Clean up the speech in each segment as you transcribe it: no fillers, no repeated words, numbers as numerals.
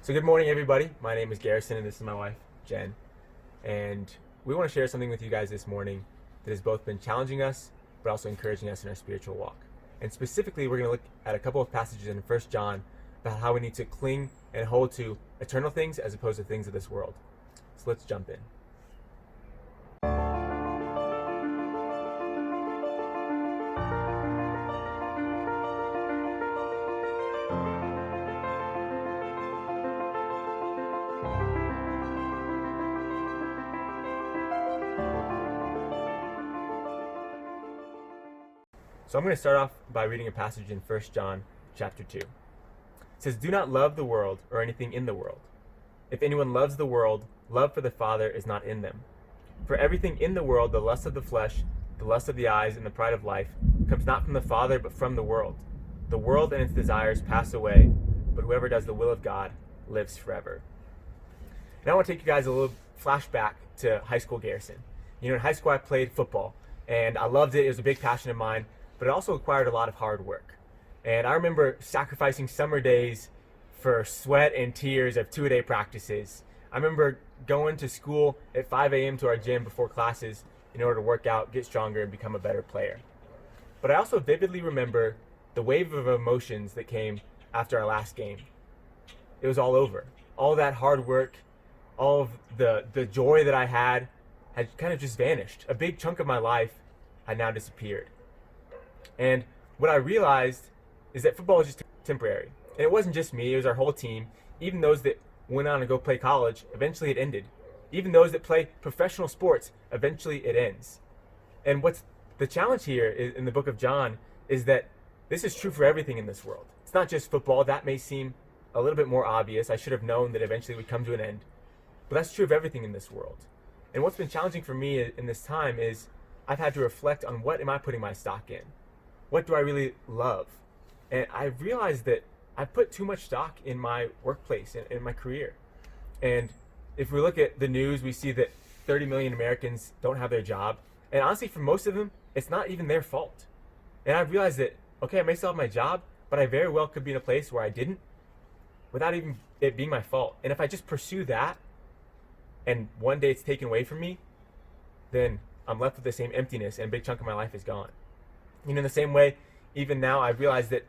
So good morning, everybody. My name is Garrison, and this is my wife, Jen. And we want to share something with you guys this morning that has both been challenging us, but also encouraging us in our spiritual walk. And specifically, we're going to look at a couple of passages in 1 John about how we need to cling and hold to eternal things as opposed to things of this world. So let's jump in. So I'm going to start off by reading a passage in 1 John chapter 2. It says, "Do not love the world or anything in the world. If anyone loves the world, love for the Father is not in them. For everything in the world, the lust of the flesh, the lust of the eyes, and the pride of life, comes not from the Father but from the world. The world and its desires pass away, but whoever does the will of God lives forever." And I want to take you guys a little flashback to high school Garrison. You know, in high school I played football, and I loved it. It was a big passion of mine. But it also required a lot of hard work. And I remember sacrificing summer days for sweat and tears of two-a-day practices. I remember going to school at 5 a.m. to our gym before classes in order to work out, get stronger, and become a better player. But I also vividly remember the wave of emotions that came after our last game. It was all over. All that hard work, all of the joy that I had kind of just vanished. A big chunk of my life had now disappeared. And what I realized is that football was just temporary. And it wasn't just me, it was our whole team. Even those that went on to go play college, eventually it ended. Even those that play professional sports, eventually it ends. And what's the challenge here in the book of John is that this is true for everything in this world. It's not just football. That may seem a little bit more obvious. I should have known that eventually it would come to an end. But that's true of everything in this world. And what's been challenging for me in this time is I've had to reflect on what am I putting my stock in? What do I really love? And I realized that I put too much stock in my workplace and in my career. And if we look at the news, we see that 30 million Americans don't have their job. And honestly, for most of them, it's not even their fault. And I realized that, okay, I may still have my job, but I very well could be in a place where I didn't without even it being my fault. And if I just pursue that and one day it's taken away from me, then I'm left with the same emptiness and a big chunk of my life is gone. You know, in the same way, even now I realize that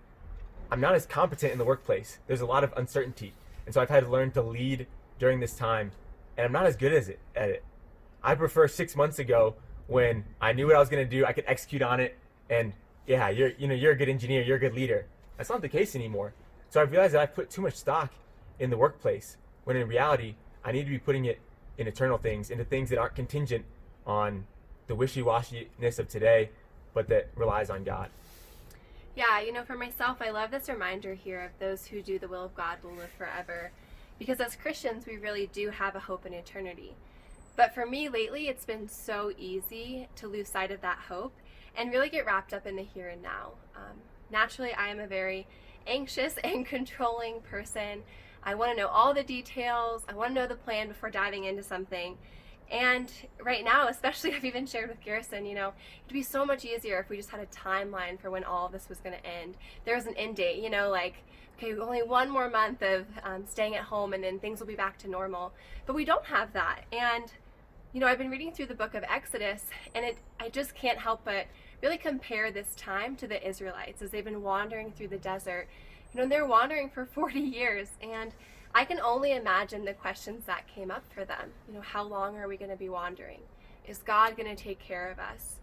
I'm not as competent in the workplace. There's a lot of uncertainty. And so I've had to learn to lead during this time, and I'm not as good at it. I prefer 6 months ago when I knew what I was going to do, I could execute on it, and yeah, you're a good engineer, you're a good leader. That's not the case anymore. So I've realized that I've put too much stock in the workplace, when in reality, I need to be putting it in eternal things, into things that aren't contingent on the wishy-washiness of today, but that relies on God. Yeah, for myself, I love this reminder here of those who do the will of God will live forever. Because as Christians, we really do have a hope in eternity. But for me lately, it's been so easy to lose sight of that hope and really get wrapped up in the here and now. Naturally, I am a very anxious and controlling person. I want to know all the details. I want to know the plan before diving into something. And right now, especially, I've even shared with Garrison, it'd be so much easier if we just had a timeline for when all of this was going to end. There was an end date, okay, only one more month of staying at home and then things will be back to normal. But we don't have that. And, I've been reading through the book of Exodus, and I just can't help but really compare this time to the Israelites as they've been wandering through the desert. And they're wandering for 40 years, and I can only imagine the questions that came up for them. How long are we going to be wandering? Is God going to take care of us?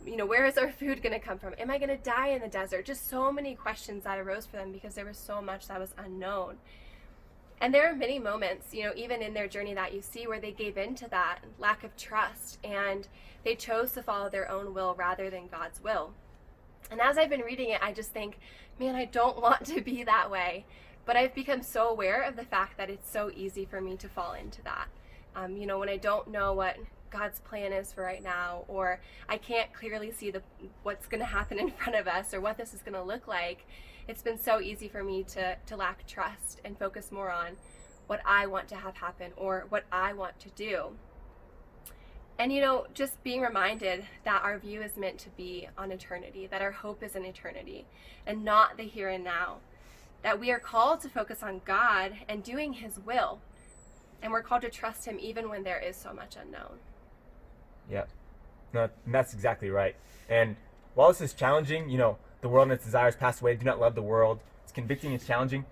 Where is our food going to come from? Am I going to die in the desert? Just so many questions that arose for them because there was so much that was unknown. And there are many moments, even in their journey that you see where they gave in to that lack of trust and they chose to follow their own will rather than God's will. And as I've been reading it, I just think, man, I don't want to be that way. But I've become so aware of the fact that it's so easy for me to fall into that. When I don't know what God's plan is for right now, or I can't clearly see what's going to happen in front of us or what this is going to look like, it's been so easy for me to lack trust and focus more on what I want to have happen or what I want to do. And just being reminded that our view is meant to be on eternity, that our hope is in eternity and not the here and now. that we are called to focus on God and doing his will. And we're called to trust him even when there is so much unknown. Yep. No, that's exactly right. And while this is challenging, the world and its desires pass away. Do not love the world. It's convicting. It's challenging.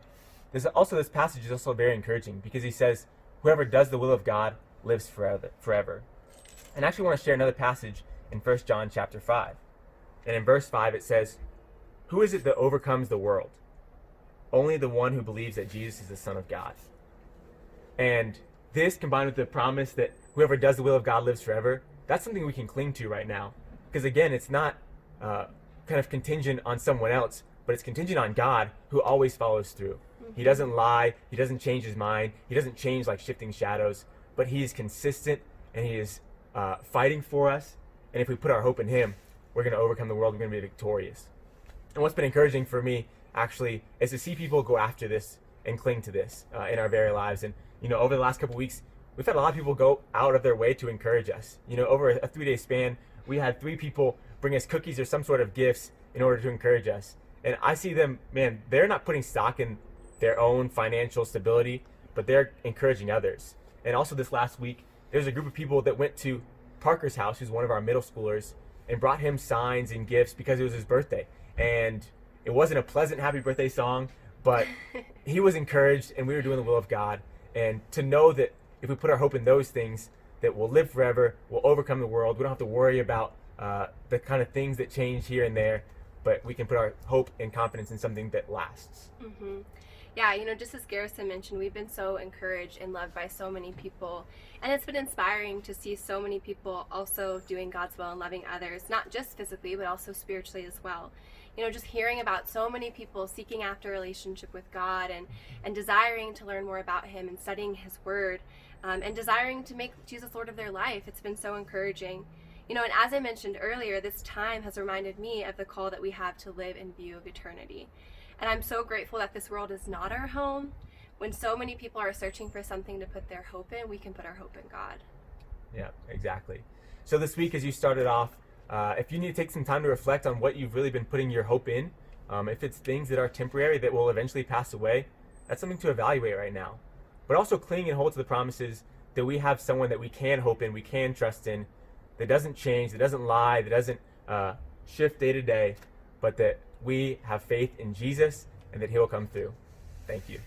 This passage is also very encouraging because he says, whoever does the will of God lives forever. And I actually want to share another passage in 1 John chapter 5. And in verse 5 it says, who is it that overcomes the world? Only the one who believes that Jesus is the Son of God. And this, combined with the promise that whoever does the will of God lives forever, that's something we can cling to right now. Because again, it's not kind of contingent on someone else, but it's contingent on God, who always follows through. Mm-hmm. He doesn't lie. He doesn't change his mind. He doesn't change like shifting shadows, but he is consistent, and he is fighting for us. And if we put our hope in him, we're going to overcome the world. We're going to be victorious. And what's been encouraging for me, actually, is to see people go after this and cling to this in our very lives. And, over the last couple weeks, we've had a lot of people go out of their way to encourage us. Over a 3-day span, we had 3 people bring us cookies or some sort of gifts in order to encourage us. And I see them, man, they're not putting stock in their own financial stability, but they're encouraging others. And also this last week, there's a group of people that went to Parker's house, who's one of our middle schoolers, and brought him signs and gifts because it was his birthday. And it wasn't a pleasant happy birthday song, but he was encouraged, and we were doing the will of God. And to know that if we put our hope in those things, that we'll live forever, we'll overcome the world. We don't have to worry about the kind of things that change here and there, but we can put our hope and confidence in something that lasts. Mm-hmm. Yeah, just as Garrison mentioned, we've been so encouraged and loved by so many people. And it's been inspiring to see so many people also doing God's will and loving others, not just physically, but also spiritually as well. Just hearing about so many people seeking after a relationship with God and desiring to learn more about him and studying his word and desiring to make Jesus Lord of their life. It's been so encouraging. And as I mentioned earlier, this time has reminded me of the call that we have to live in view of eternity. And I'm so grateful that this world is not our home. When so many people are searching for something to put their hope in, we can put our hope in God. Yeah, exactly. So this week, as you started off, if you need to take some time to reflect on what you've really been putting your hope in, if it's things that are temporary that will eventually pass away, that's something to evaluate right now. But also cling and hold to the promises that we have someone that we can hope in, we can trust in, that doesn't change, that doesn't lie, that doesn't shift day to day, but that we have faith in Jesus and that he'll come through. Thank you.